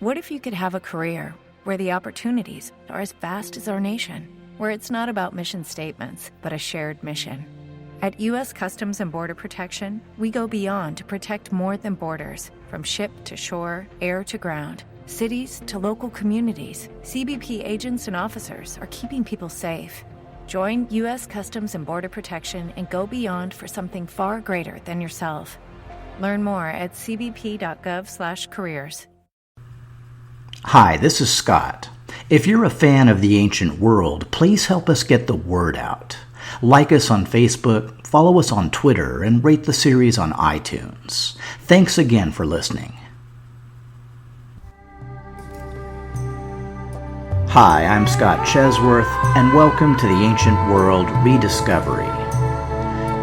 What if you could have a career where the opportunities are as vast as our nation, where it's not about mission statements, but a shared mission? At U.S. Customs and Border Protection, we go beyond to protect more than borders. From ship to shore, air to ground, cities to local communities, CBP agents and officers are keeping people safe. Join U.S. Customs and Border Protection and go beyond for something far greater than yourself. Learn more at cbp.gov/careers. Hi, this is Scott. If you're a fan of the ancient world, please help us get the word out. Like us on Facebook, follow us on Twitter, and rate the series on iTunes. Thanks again for listening. Hi, I'm Scott Chesworth, and welcome to the Ancient World Rediscovery.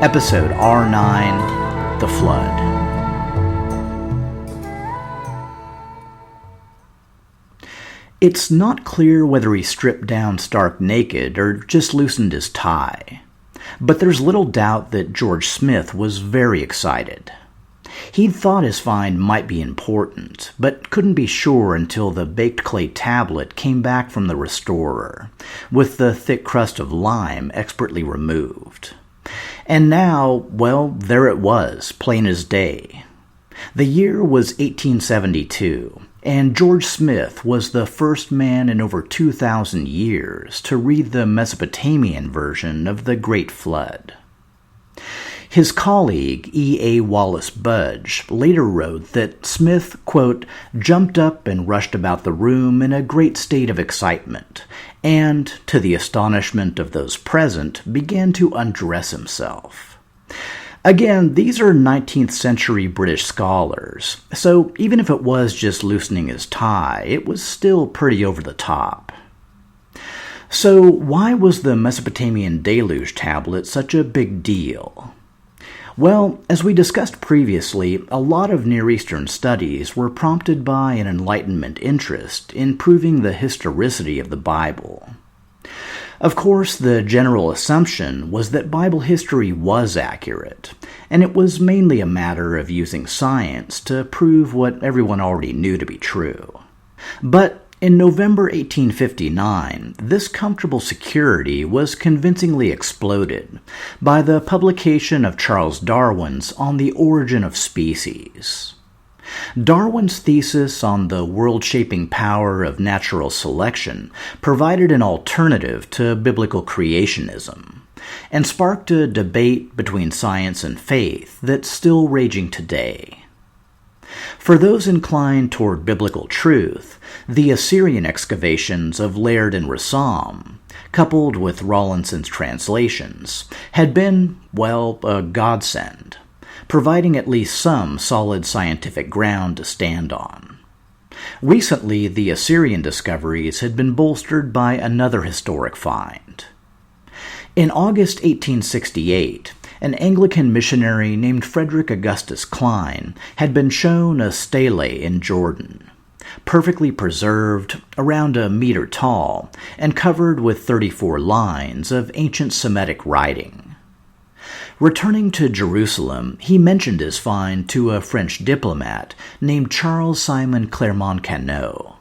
Episode R9, The Flood. It's not clear whether he stripped down stark naked or just loosened his tie, but there's little doubt that George Smith was very excited. He'd thought his find might be important, but couldn't be sure until the baked clay tablet came back from the restorer, with the thick crust of lime expertly removed. And now, well, there it was, plain as day. The year was 1872, and George Smith was the first man in over 2,000 years to read the Mesopotamian version of the Great Flood. His colleague, E.A. Wallace Budge, later wrote that Smith, quote, jumped up and rushed about the room in a great state of excitement, and, to the astonishment of those present, began to undress himself. Again, these are 19th century British scholars, so even if it was just loosening his tie, it was still pretty over the top. So why was the Mesopotamian deluge tablet such a big deal? Well, as we discussed previously, a lot of Near Eastern studies were prompted by an Enlightenment interest in proving the historicity of the Bible. Of course, the general assumption was that Bible history was accurate, and it was mainly a matter of using science to prove what everyone already knew to be true. But in November 1859, this comfortable security was convincingly exploded by the publication of Charles Darwin's On the Origin of Species. Darwin's thesis on the world-shaping power of natural selection provided an alternative to biblical creationism, and sparked a debate between science and faith that's still raging today. For those inclined toward biblical truth, the Assyrian excavations of Laird and Rassam, coupled with Rawlinson's translations, had been, well, a godsend, providing at least some solid scientific ground to stand on. Recently, the Assyrian discoveries had been bolstered by another historic find. In August 1868, an Anglican missionary named Frederick Augustus Klein had been shown a stele in Jordan, perfectly preserved, around a meter tall, and covered with 34 lines of ancient Semitic writing. Returning to Jerusalem, he mentioned his find to a French diplomat named Charles Simon Clermont-Canot.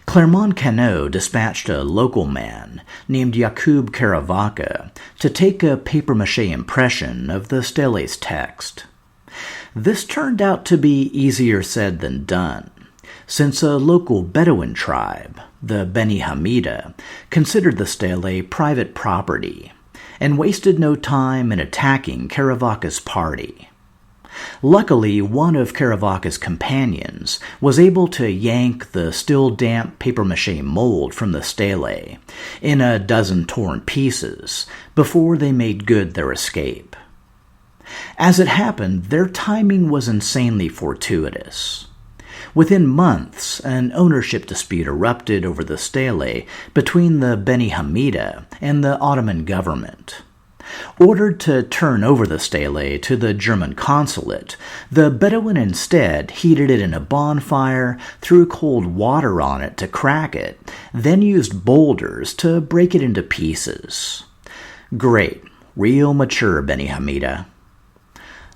Clermont-Canot dispatched a local man named Yakub Caravaca to take a papier-mâché impression of the stele's text. This turned out to be easier said than done, since a local Bedouin tribe, the Beni Hamida, considered the stele private property, and wasted no time in attacking Caravaca's party. Luckily, one of Caravaca's companions was able to yank the still damp papier-mâché mold from the stele in a dozen torn pieces before they made good their escape. As it happened, their timing was insanely fortuitous. Within months, an ownership dispute erupted over the stele between the Beni Hamida and the Ottoman government. Ordered to turn over the stele to the German consulate, the Bedouin instead heated it in a bonfire, threw cold water on it to crack it, then used boulders to break it into pieces. Great, real mature Beni Hamida.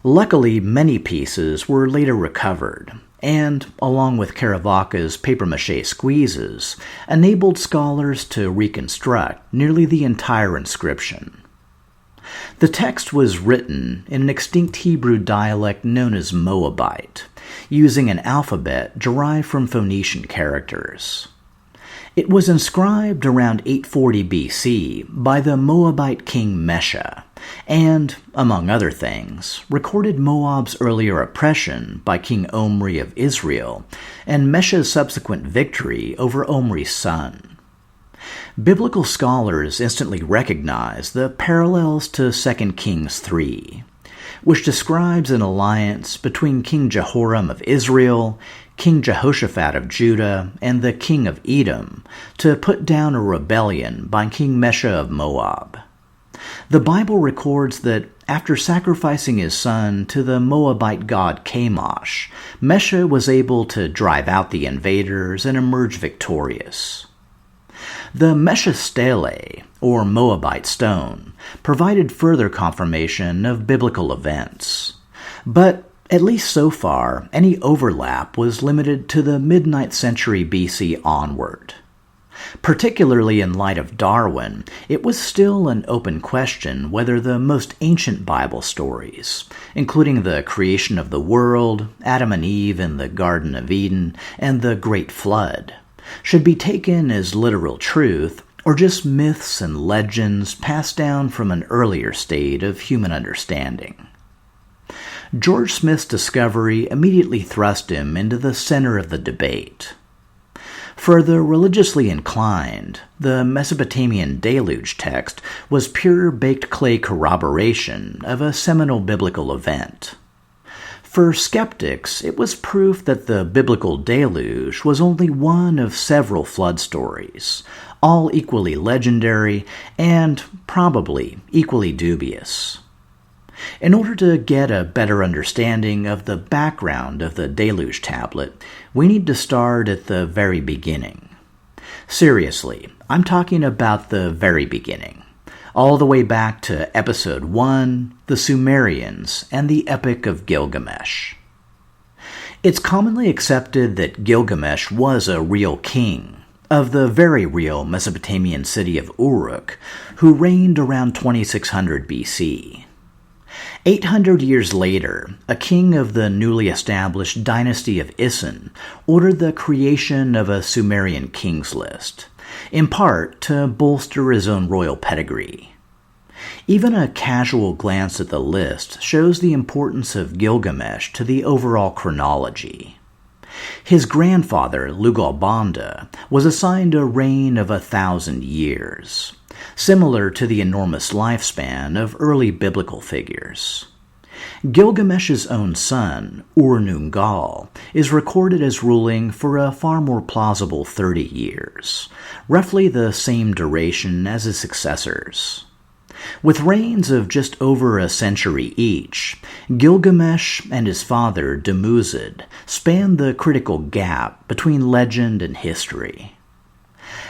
Luckily, many pieces were later recovered, and, along with Caravaca's papier-mâché squeezes, enabled scholars to reconstruct nearly the entire inscription. The text was written in an extinct Hebrew dialect known as Moabite, using an alphabet derived from Phoenician characters. It was inscribed around 840 BC by the Moabite king Mesha, and, among other things, recorded Moab's earlier oppression by King Omri of Israel and Mesha's subsequent victory over Omri's son. Biblical scholars instantly recognize the parallels to 2 Kings 3, which describes an alliance between King Jehoram of Israel, King Jehoshaphat of Judah, and the king of Edom to put down a rebellion by King Mesha of Moab. The Bible records that after sacrificing his son to the Moabite god Chemosh, Mesha was able to drive out the invaders and emerge victorious. The Mesha stele, or Moabite stone, provided further confirmation of biblical events. But, at least so far, any overlap was limited to the mid-9th century BC onward. Particularly in light of Darwin, it was still an open question whether the most ancient Bible stories, including the creation of the world, Adam and Eve in the Garden of Eden, and the Great Flood, should be taken as literal truth or just myths and legends passed down from an earlier state of human understanding. George Smith's discovery immediately thrust him into the center of the debate. For the religiously inclined, the Mesopotamian deluge text was pure baked clay corroboration of a seminal biblical event. For skeptics, it was proof that the biblical deluge was only one of several flood stories, all equally legendary and probably equally dubious. In order to get a better understanding of the background of the deluge tablet, we need to start at the very beginning. Seriously, I'm talking about the very beginning, all the way back to Episode 1, the Sumerians, and the Epic of Gilgamesh. It's commonly accepted that Gilgamesh was a real king of the very real Mesopotamian city of Uruk, who reigned around 2600 BC. 800 years later, a king of the newly established dynasty of Isin ordered the creation of a Sumerian kings list, in part to bolster his own royal pedigree. Even a casual glance at the list shows the importance of Gilgamesh to the overall chronology. His grandfather, Lugalbanda, was assigned a reign of 1,000 years, similar to the enormous lifespan of early biblical figures. Gilgamesh's own son, Ur-Ningal, is recorded as ruling for a far more plausible 30 years, roughly the same duration as his successors. With reigns of just over a century each, Gilgamesh and his father, Dumuzid, spanned the critical gap between legend and history.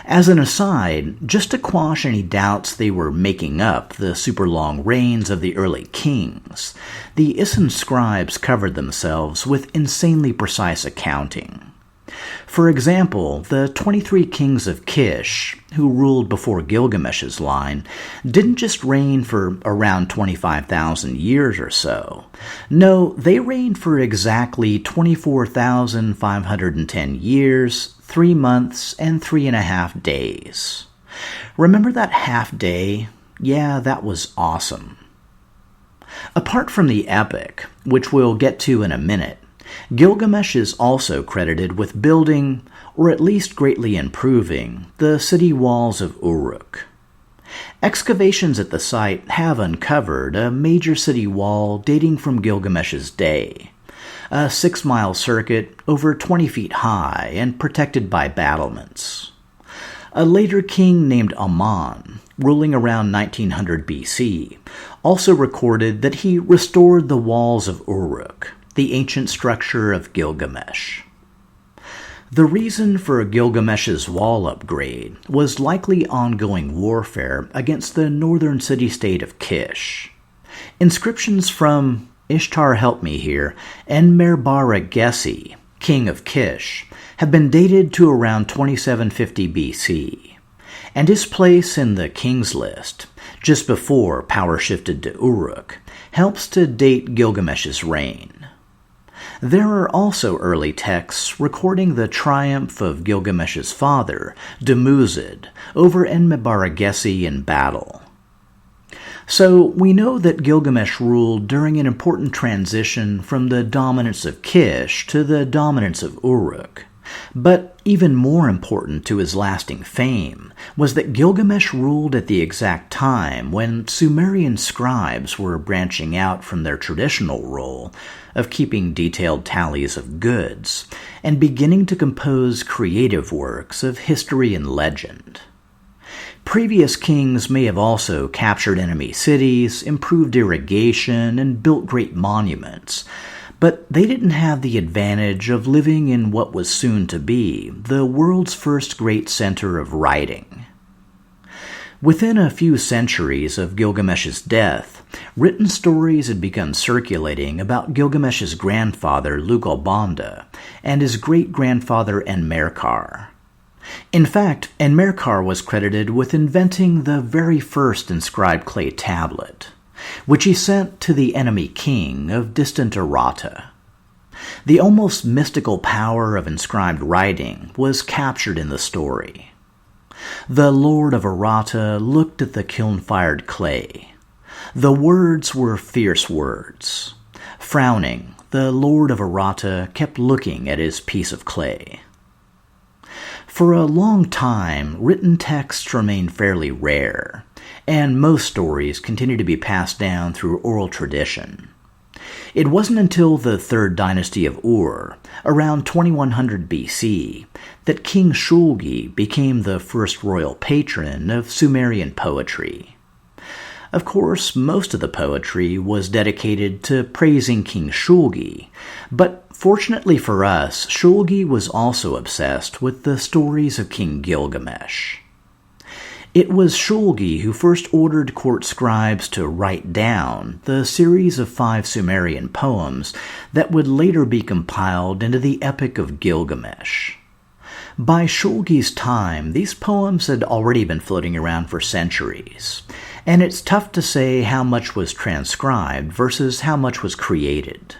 As an aside, just to quash any doubts they were making up the super-long reigns of the early kings, the Isin scribes covered themselves with insanely precise accounting. For example, the 23 kings of Kish, who ruled before Gilgamesh's line, didn't just reign for around 25,000 years or so. No, they reigned for exactly 24,510 years, 3 months, and 3.5 days. Remember that half day? Yeah, that was awesome. Apart from the epic, which we'll get to in a minute, Gilgamesh is also credited with building, or at least greatly improving, the city walls of Uruk. Excavations at the site have uncovered a major city wall dating from Gilgamesh's day, a 6-mile circuit over 20 feet high and protected by battlements. A later king named Ammon, ruling around 1900 BC, also recorded that he restored the walls of Uruk, the ancient structure of Gilgamesh. The reason for Gilgamesh's wall upgrade was likely ongoing warfare against the northern city-state of Kish. Inscriptions from Ishtar help me here, and Merbara Gessi king of Kish, have been dated to around 2750 BC, and his place in the kings list, just before power shifted to Uruk, helps to date Gilgamesh's reign. There are also early texts recording the triumph of Gilgamesh's father, Dumuzid, over Enmebaragesi in battle. So we know that Gilgamesh ruled during an important transition from the dominance of Kish to the dominance of Uruk. But even more important to his lasting fame was that Gilgamesh ruled at the exact time when Sumerian scribes were branching out from their traditional role of keeping detailed tallies of goods and beginning to compose creative works of history and legend. Previous kings may have also captured enemy cities, improved irrigation, and built great monuments, but they didn't have the advantage of living in what was soon to be the world's first great center of writing. Within a few centuries of Gilgamesh's death, written stories had begun circulating about Gilgamesh's grandfather Lugalbanda and his great-grandfather Enmerkar. In fact, Enmerkar was credited with inventing the very first inscribed clay tablet, which he sent to the enemy king of distant Arata. The almost mystical power of inscribed writing was captured in the story. The Lord of Arata looked at the kiln-fired clay. The words were fierce words. Frowning, the Lord of Arata kept looking at his piece of clay. For a long time, written texts remained fairly rare, and most stories continue to be passed down through oral tradition. It wasn't until the third dynasty of Ur, around 2100 BC, that King Shulgi became the first royal patron of Sumerian poetry. Of course, most of the poetry was dedicated to praising King Shulgi, but fortunately for us, Shulgi was also obsessed with the stories of King Gilgamesh. It was Shulgi who first ordered court scribes to write down the series of 5 Sumerian poems that would later be compiled into the Epic of Gilgamesh. By Shulgi's time, these poems had already been floating around for centuries, and it's tough to say how much was transcribed versus how much was created.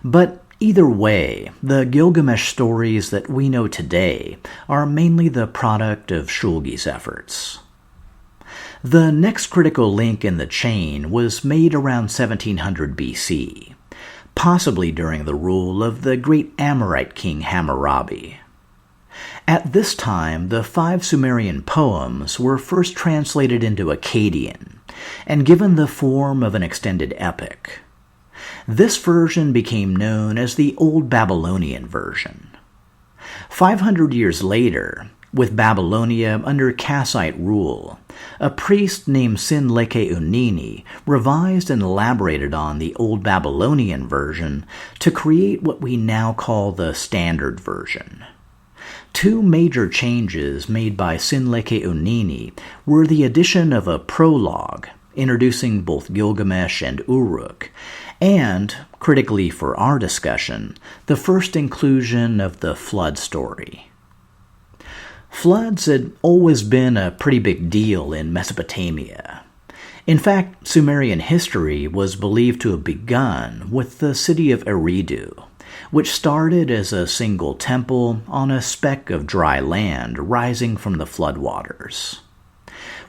But either way, the Gilgamesh stories that we know today are mainly the product of Shulgi's efforts. The next critical link in the chain was made around 1700 BC, possibly during the rule of the great Amorite king Hammurabi. At this time, the 5 Sumerian poems were first translated into Akkadian and given the form of an extended epic. This version became known as the Old Babylonian version. 500 years later, with Babylonia under Kassite rule, a priest named Sinleke-Unini revised and elaborated on the Old Babylonian version to create what we now call the Standard Version. 2 major changes made by Sinleke-Unini were the addition of a prologue, introducing both Gilgamesh and Uruk, and, critically for our discussion, the first inclusion of the flood story. Floods had always been a pretty big deal in Mesopotamia. In fact, Sumerian history was believed to have begun with the city of Eridu, which started as a single temple on a speck of dry land rising from the floodwaters.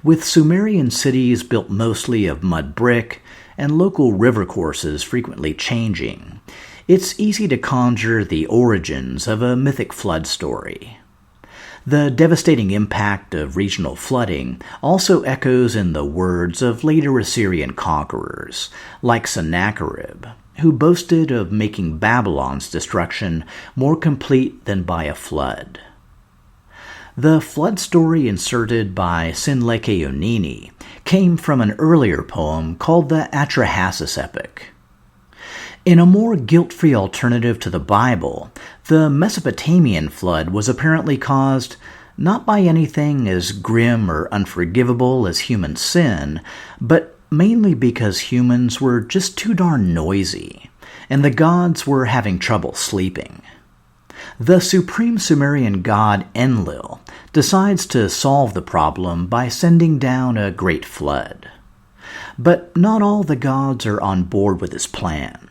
With Sumerian cities built mostly of mud brick and local river courses frequently changing, it's easy to conjure the origins of a mythic flood story. The devastating impact of regional flooding also echoes in the words of later Assyrian conquerors, like Sennacherib, who boasted of making Babylon's destruction more complete than by a flood. The flood story inserted by Sinleke-Unini came from an earlier poem called the Atrahasis Epic. In a more guilt-free alternative to the Bible, the Mesopotamian flood was apparently caused not by anything as grim or unforgivable as human sin, but mainly because humans were just too darn noisy, and the gods were having trouble sleeping. The supreme Sumerian god Enlil decides to solve the problem by sending down a great flood. But not all the gods are on board with his plan.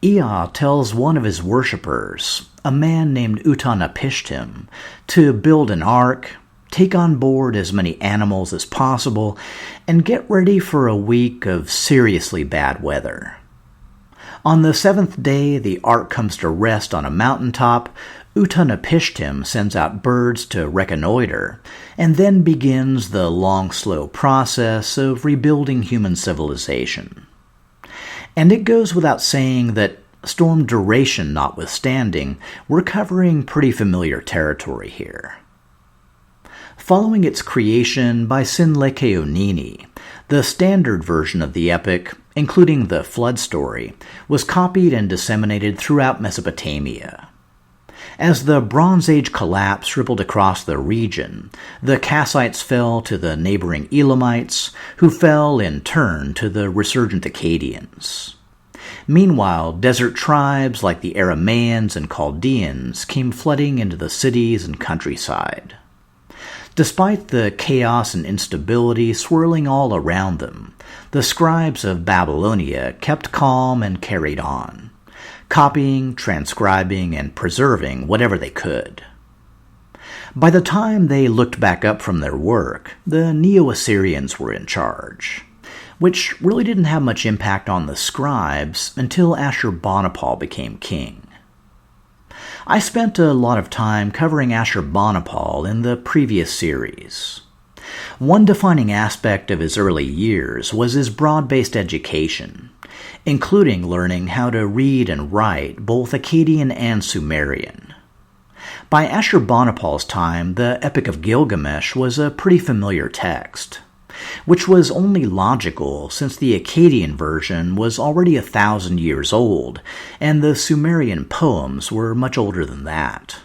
Ea tells one of his worshippers, a man named Utanapishtim, to build an ark, take on board as many animals as possible, and get ready for a week of seriously bad weather. On the seventh day, the ark comes to rest on a mountaintop. Utanapishtim sends out birds to reconnoiter, and then begins the long, slow process of rebuilding human civilization. And it goes without saying that, storm duration notwithstanding, we're covering pretty familiar territory here. Following its creation by Sinlekeonini, the standard version of the epic, including the flood story, was copied and disseminated throughout Mesopotamia. As the Bronze Age collapse rippled across the region, the Kassites fell to the neighboring Elamites, who fell in turn to the resurgent Akkadians. Meanwhile, desert tribes like the Aramaeans and Chaldeans came flooding into the cities and countryside. Despite the chaos and instability swirling all around them, the scribes of Babylonia kept calm and carried on, copying, transcribing, and preserving whatever they could. By the time they looked back up from their work, the Neo-Assyrians were in charge, which really didn't have much impact on the scribes until Ashurbanipal became king. I spent a lot of time covering Ashurbanipal in the previous series. One defining aspect of his early years was his broad-based education, including learning how to read and write both Akkadian and Sumerian. By Ashurbanipal's time, the Epic of Gilgamesh was a pretty familiar text, which was only logical since the Akkadian version was already 1,000 years old, and the Sumerian poems were much older than that.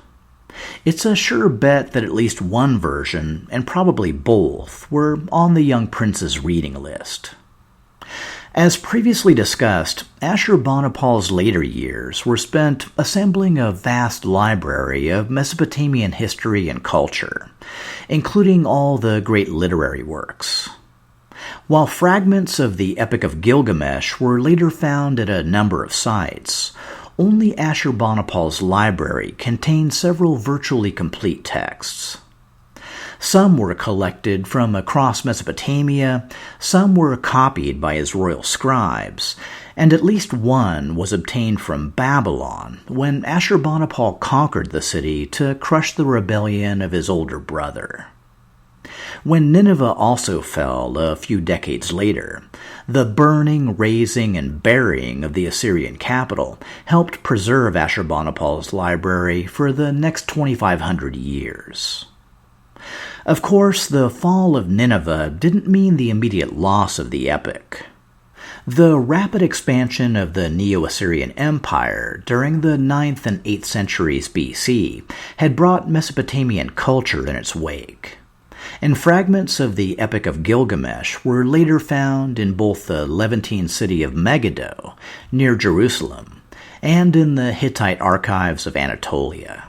It's a sure bet that at least one version, and probably both, were on the young prince's reading list. As previously discussed, Ashurbanipal's later years were spent assembling a vast library of Mesopotamian history and culture, including all the great literary works. While fragments of the Epic of Gilgamesh were later found at a number of sites, only Ashurbanipal's library contained several virtually complete texts. Some were collected from across Mesopotamia, some were copied by his royal scribes, and at least one was obtained from Babylon when Ashurbanipal conquered the city to crush the rebellion of his older brother. When Nineveh also fell a few decades later, the burning, razing, and burying of the Assyrian capital helped preserve Ashurbanipal's library for the next 2,500 years. Of course, the fall of Nineveh didn't mean the immediate loss of the epic. The rapid expansion of the Neo-Assyrian Empire during the 9th and 8th centuries BC had brought Mesopotamian culture in its wake, and fragments of the Epic of Gilgamesh were later found in both the Levantine city of Megiddo, near Jerusalem, and in the Hittite archives of Anatolia.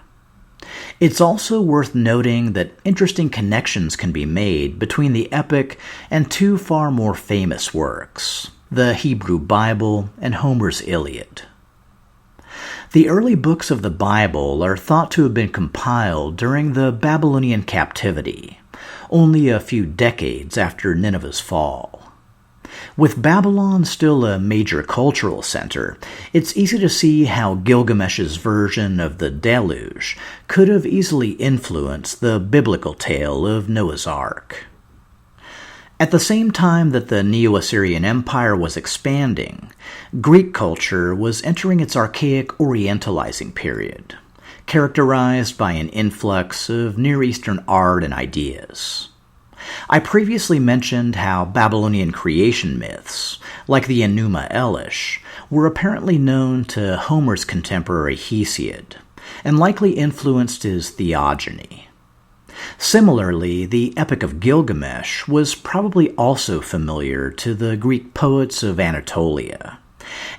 It's also worth noting that interesting connections can be made between the epic and two far more famous works, the Hebrew Bible and Homer's Iliad. The early books of the Bible are thought to have been compiled during the Babylonian captivity, only a few decades after Nineveh's fall. With Babylon still a major cultural center, it's easy to see how Gilgamesh's version of the deluge could have easily influenced the biblical tale of Noah's Ark. At the same time that the Neo-Assyrian Empire was expanding, Greek culture was entering its archaic Orientalizing period, characterized by an influx of Near Eastern art and ideas. I previously mentioned how Babylonian creation myths, like the Enuma Elish, were apparently known to Homer's contemporary Hesiod, and likely influenced his theogony. Similarly, the Epic of Gilgamesh was probably also familiar to the Greek poets of Anatolia,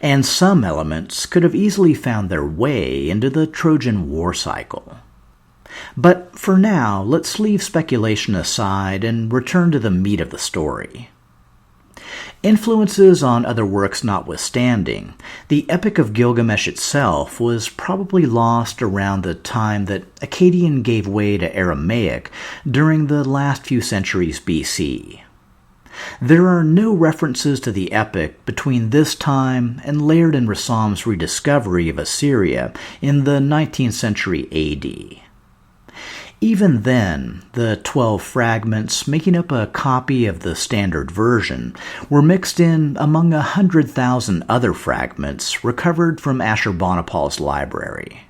and some elements could have easily found their way into the Trojan War cycle. But for now, let's leave speculation aside and return to the meat of the story. Influences on other works notwithstanding, the Epic of Gilgamesh itself was probably lost around the time that Akkadian gave way to Aramaic during the last few centuries BC. There are no references to the epic between this time and Laird and Rassam's rediscovery of Assyria in the 19th century AD. Even then, the 12 fragments making up a copy of the standard version were mixed in among 100,000 other fragments recovered from Ashurbanipal's library.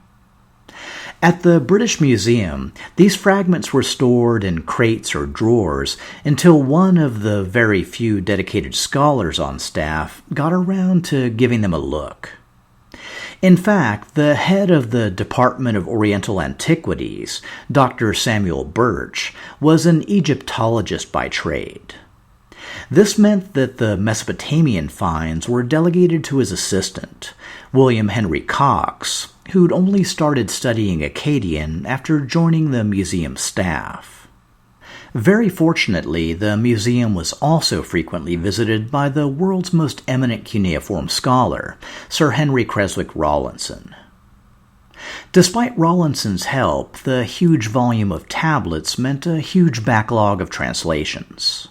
At the British Museum, these fragments were stored in crates or drawers until one of the very few dedicated scholars on staff got around to giving them a look. In fact, the head of the Department of Oriental Antiquities, Dr. Samuel Birch, was an Egyptologist by trade. This meant that the Mesopotamian finds were delegated to his assistant, William Henry Cox, who'd only started studying Akkadian after joining the museum staff. Very fortunately, the museum was also frequently visited by the world's most eminent cuneiform scholar, Sir Henry Creswick Rawlinson. Despite Rawlinson's help, the huge volume of tablets meant a huge backlog of translations.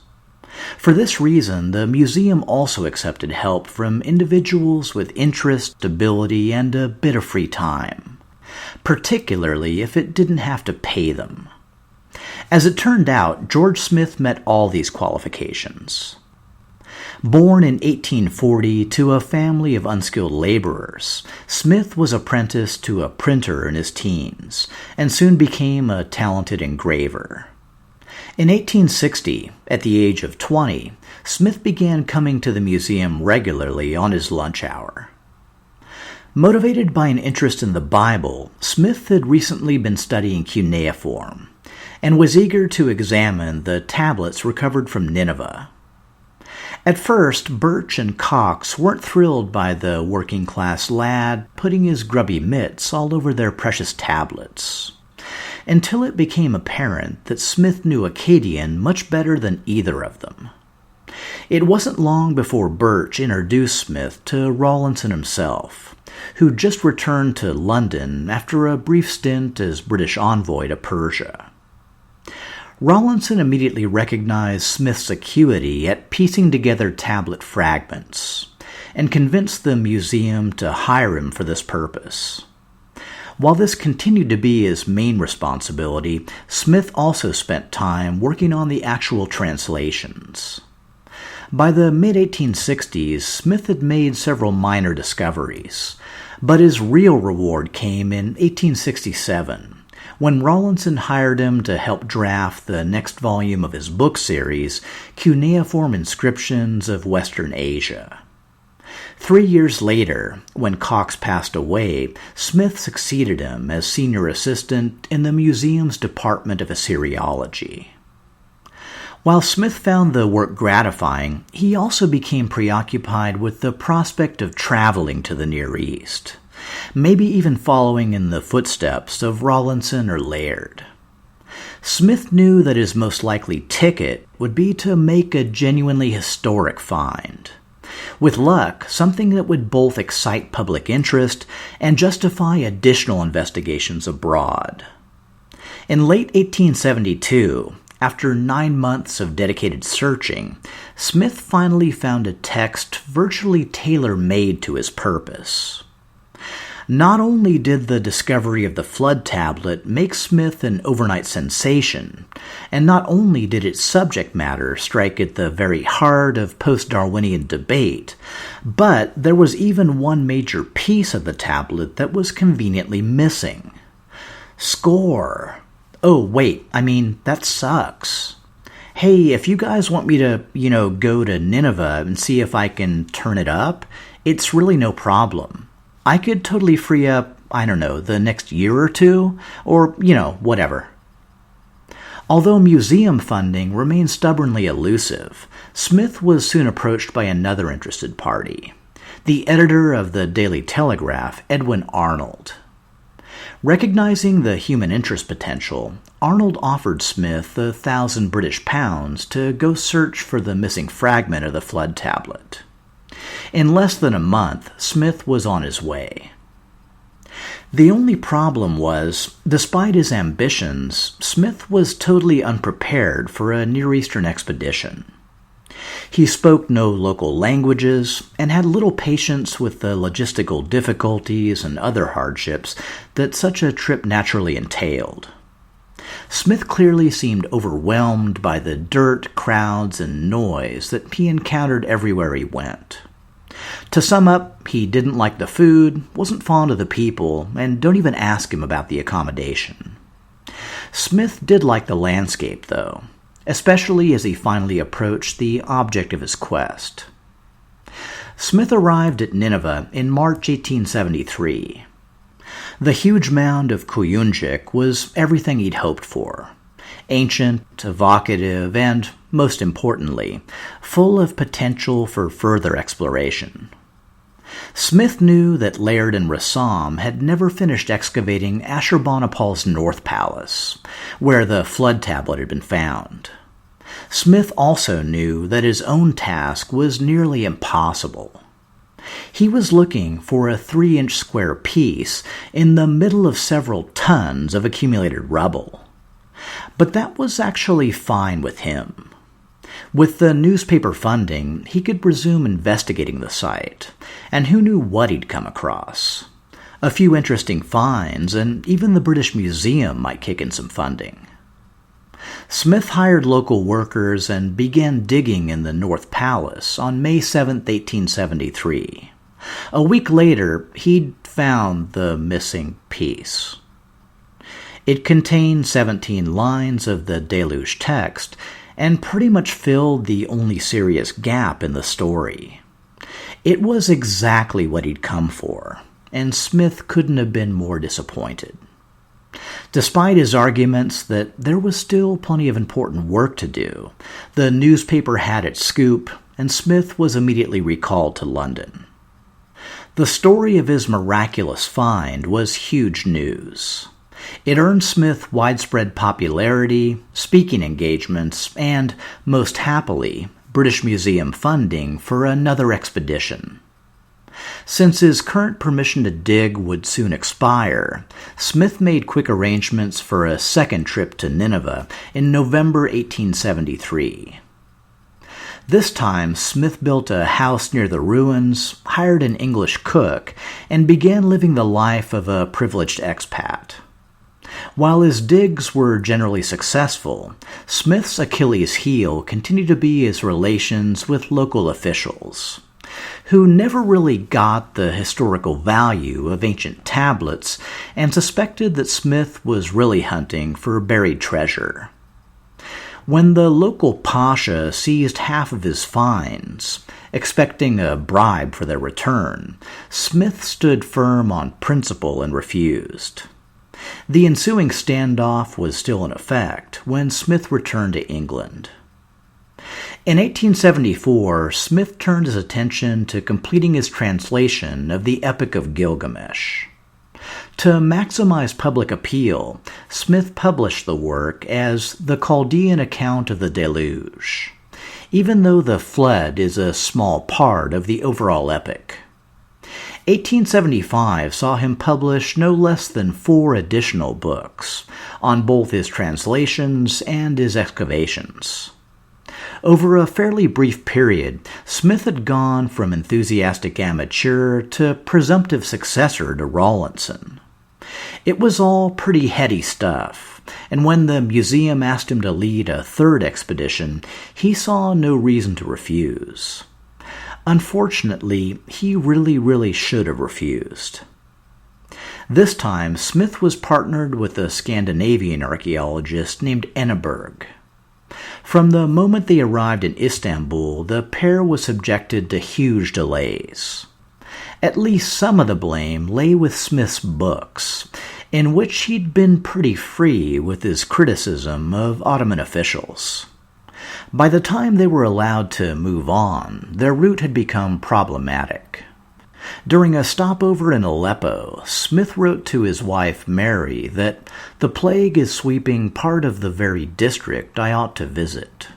For this reason, the museum also accepted help from individuals with interest, ability, and a bit of free time, particularly if it didn't have to pay them. As it turned out, George Smith met all these qualifications. Born in 1840 to a family of unskilled laborers, Smith was apprenticed to a printer in his teens, and soon became a talented engraver. In 1860, at the age of 20, Smith began coming to the museum regularly on his lunch hour. Motivated by an interest in the Bible, Smith had recently been studying cuneiform, and was eager to examine the tablets recovered from Nineveh. At first, Birch and Cox weren't thrilled by the working-class lad putting his grubby mitts all over their precious tablets, until it became apparent that Smith knew Akkadian much better than either of them. It wasn't long before Birch introduced Smith to Rawlinson himself, who'd just returned to London after a brief stint as British envoy to Persia. Rawlinson immediately recognized Smith's acuity at piecing together tablet fragments, and convinced the museum to hire him for this purpose. While this continued to be his main responsibility, Smith also spent time working on the actual translations. By the mid-1860s, Smith had made several minor discoveries, but his real reward came in 1867, when Rawlinson hired him to help draft the next volume of his book series, Cuneiform Inscriptions of Western Asia. 3 years later, when Cox passed away, Smith succeeded him as senior assistant in the museum's Department of Assyriology. While Smith found the work gratifying, he also became preoccupied with the prospect of traveling to the Near East, maybe even following in the footsteps of Rawlinson or Laird. Smith knew that his most likely ticket would be to make a genuinely historic find. With luck, something that would both excite public interest and justify additional investigations abroad. In late 1872, after 9 months of dedicated searching, Smith finally found a text virtually tailor-made to his purpose. Not only did the discovery of the Flood tablet make Smith an overnight sensation, and not only did its subject matter strike at the very heart of post-Darwinian debate, but there was even one major piece of the tablet that was conveniently missing. Score. Oh, wait, that sucks. Hey, if you guys want me to, go to Nineveh and see if I can turn it up, it's really no problem. I could totally free up, the next year or two, or, whatever. Although museum funding remained stubbornly elusive, Smith was soon approached by another interested party, the editor of the Daily Telegraph, Edwin Arnold. Recognizing the human interest potential, Arnold offered Smith £1,000 to go search for the missing fragment of the Flood tablet. In less than a month, Smith was on his way. The only problem was, despite his ambitions, Smith was totally unprepared for a Near Eastern expedition. He spoke no local languages and had little patience with the logistical difficulties and other hardships that such a trip naturally entailed. Smith clearly seemed overwhelmed by the dirt, crowds, and noise that he encountered everywhere he went. To sum up, he didn't like the food, wasn't fond of the people, and don't even ask him about the accommodation. Smith did like the landscape, though, especially as he finally approached the object of his quest. Smith arrived at Nineveh in March 1873. The huge mound of Kuyunjik was everything he'd hoped for. Ancient, evocative, and, most importantly, full of potential for further exploration. Smith knew that Laird and Rassam had never finished excavating Ashurbanipal's North Palace, where the Flood tablet had been found. Smith also knew that his own task was nearly impossible. He was looking for a 3-inch square piece in the middle of several tons of accumulated rubble. But that was actually fine with him. With the newspaper funding, he could resume investigating the site, and who knew what he'd come across. A few interesting finds, and even the British Museum might kick in some funding. Smith hired local workers and began digging in the North Palace on May 7, 1873. A week later, he'd found the missing piece. It contained 17 lines of the deluge text and pretty much filled the only serious gap in the story. It was exactly what he'd come for, and Smith couldn't have been more disappointed. Despite his arguments that there was still plenty of important work to do, the newspaper had its scoop, and Smith was immediately recalled to London. The story of his miraculous find was huge news. It earned Smith widespread popularity, speaking engagements, and, most happily, British Museum funding for another expedition. Since his current permission to dig would soon expire, Smith made quick arrangements for a second trip to Nineveh in November 1873. This time, Smith built a house near the ruins, hired an English cook, and began living the life of a privileged expat. While his digs were generally successful, Smith's Achilles heel continued to be his relations with local officials, who never really got the historical value of ancient tablets and suspected that Smith was really hunting for buried treasure. When the local pasha seized half of his finds, expecting a bribe for their return, Smith stood firm on principle and refused. The ensuing standoff was still in effect when Smith returned to England. In 1874, Smith turned his attention to completing his translation of the Epic of Gilgamesh. To maximize public appeal, Smith published the work as the Chaldean account of the deluge, even though the flood is a small part of the overall epic. 1875 saw him publish no less than 4 additional books on both his translations and his excavations. Over a fairly brief period, Smith had gone from enthusiastic amateur to presumptive successor to Rawlinson. It was all pretty heady stuff, and when the museum asked him to lead a third expedition, he saw no reason to refuse. Unfortunately, he really should have refused. This time, Smith was partnered with a Scandinavian archaeologist named Enneberg. From the moment they arrived in Istanbul, the pair was subjected to huge delays. At least some of the blame lay with Smith's books, in which he'd been pretty free with his criticism of Ottoman officials. By the time they were allowed to move on, their route had become problematic. During a stopover in Aleppo, Smith wrote to his wife Mary that the plague is sweeping part of the very district I ought to visit.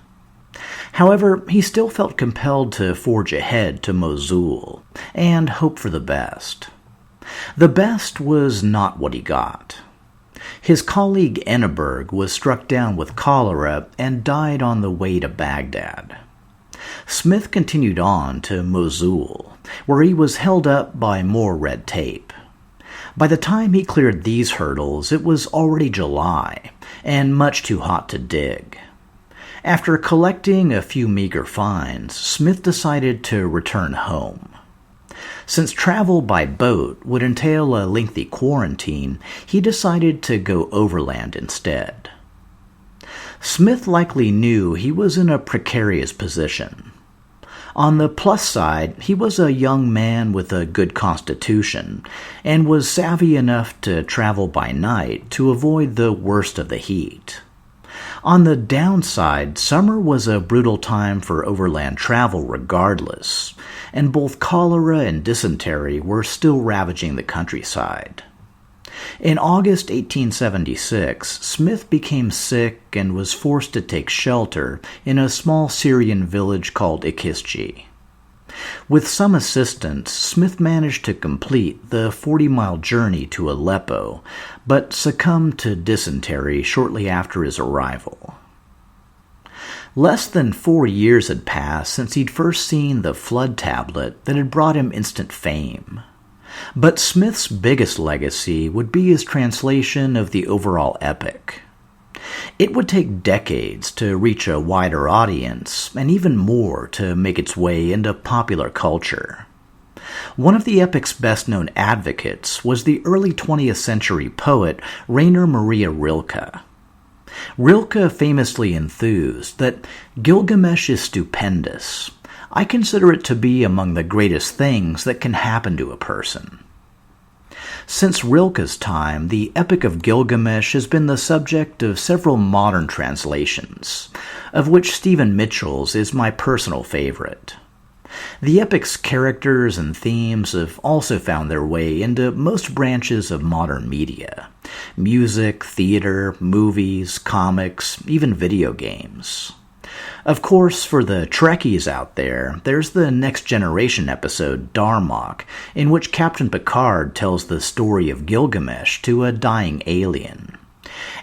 However, he still felt compelled to forge ahead to Mosul and hope for the best. The best was not what he got. His colleague Enneberg was struck down with cholera and died on the way to Baghdad. Smith continued on to Mosul, where he was held up by more red tape. By the time he cleared these hurdles, it was already July, and much too hot to dig. After collecting a few meager finds, Smith decided to return home. Since travel by boat would entail a lengthy quarantine, he decided to go overland instead. Smith likely knew he was in a precarious position. On the plus side, he was a young man with a good constitution and was savvy enough to travel by night to avoid the worst of the heat. On the downside, summer was a brutal time for overland travel regardless, and both cholera and dysentery were still ravaging the countryside. In August 1876, Smith became sick and was forced to take shelter in a small Syrian village called Ikisji. With some assistance, Smith managed to complete the 40-mile journey to Aleppo, but succumbed to dysentery shortly after his arrival. Less than 4 years had passed since he'd first seen the Flood tablet that had brought him instant fame. But Smith's biggest legacy would be his translation of the overall epic. It would take decades to reach a wider audience, and even more to make its way into popular culture. One of the epic's best-known advocates was the early 20th century poet Rainer Maria Rilke. Rilke famously enthused that Gilgamesh is stupendous. I consider it to be among the greatest things that can happen to a person. Since Rilke's time, the Epic of Gilgamesh has been the subject of several modern translations, of which Stephen Mitchell's is my personal favorite. The epic's characters and themes have also found their way into most branches of modern media: music, theater, movies, comics, even video games. Of course, for the Trekkies out there, there's the Next Generation episode Darmok, in which Captain Picard tells the story of Gilgamesh to a dying alien.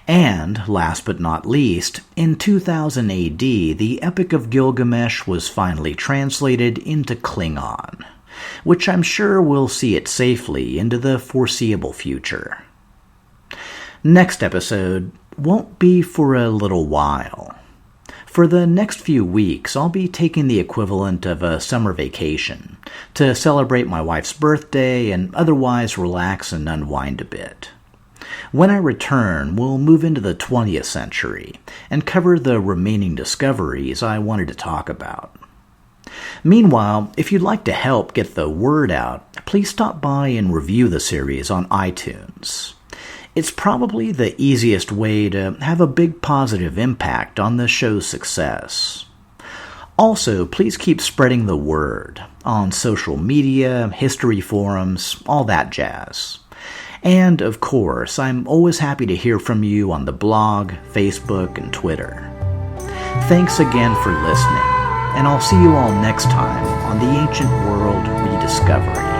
And, last but not least, in 2000 AD, the Epic of Gilgamesh was finally translated into Klingon, which I'm sure will see it safely into the foreseeable future. Next episode won't be for a little while. For the next few weeks, I'll be taking the equivalent of a summer vacation to celebrate my wife's birthday and otherwise relax and unwind a bit. When I return, we'll move into the 20th century and cover the remaining discoveries I wanted to talk about. Meanwhile, if you'd like to help get the word out, please stop by and review the series on iTunes. It's probably the easiest way to have a big positive impact on the show's success. Also, please keep spreading the word on social media, history forums, all that jazz. And, of course, I'm always happy to hear from you on the blog, Facebook, and Twitter. Thanks again for listening, and I'll see you all next time on the Ancient World Rediscovery.